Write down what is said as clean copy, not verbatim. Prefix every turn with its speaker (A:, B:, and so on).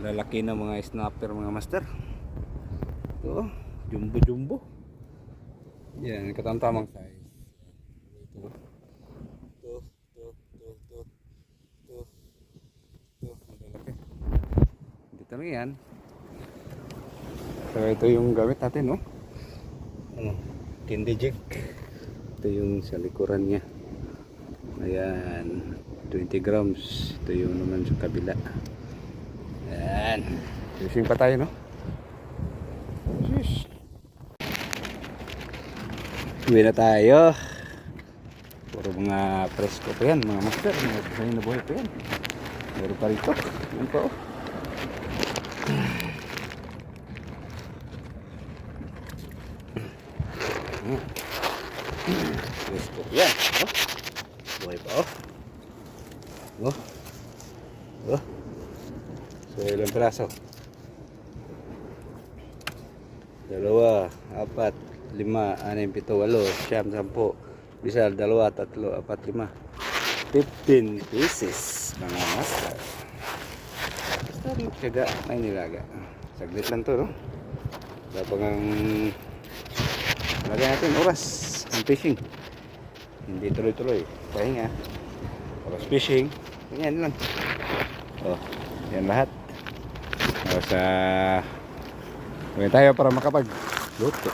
A: lalaki ng mga snapper mga master. Ito, jumbo jumbo. Yan, katamtamang size. Ito. Malalaki. Dito lang yan. So ito yung gamit natin, no? Candy jack. Ito yung sa likuran niya. Ayan, 20 grams. Ito yung naman sa kabila. Ayan. Fishing pa tayo, no? Shish. Uwi na tayo. Puro mga presko pa yan, mga master. Mga buhay na buhay pa yan. Meron pa rito. Yan pa, oh. Presko yan, oh. Buhay pa, oh. Oh. Oh. So ilang piraso? 2, 4, 5, 6, 7, 8, 9, 10, 11, 12, 3, 4, 5, 15 pieces mga master. Basta magtyaga, may nilaga. Saglit lang to, no? Dapat ang lagay natin oras ang fishing. Hindi tuloy-tuloy. Pahinga. Oras fishing. Ganyan lang. Oh, yan lahat. Tapos gawin tayo para makapag luto.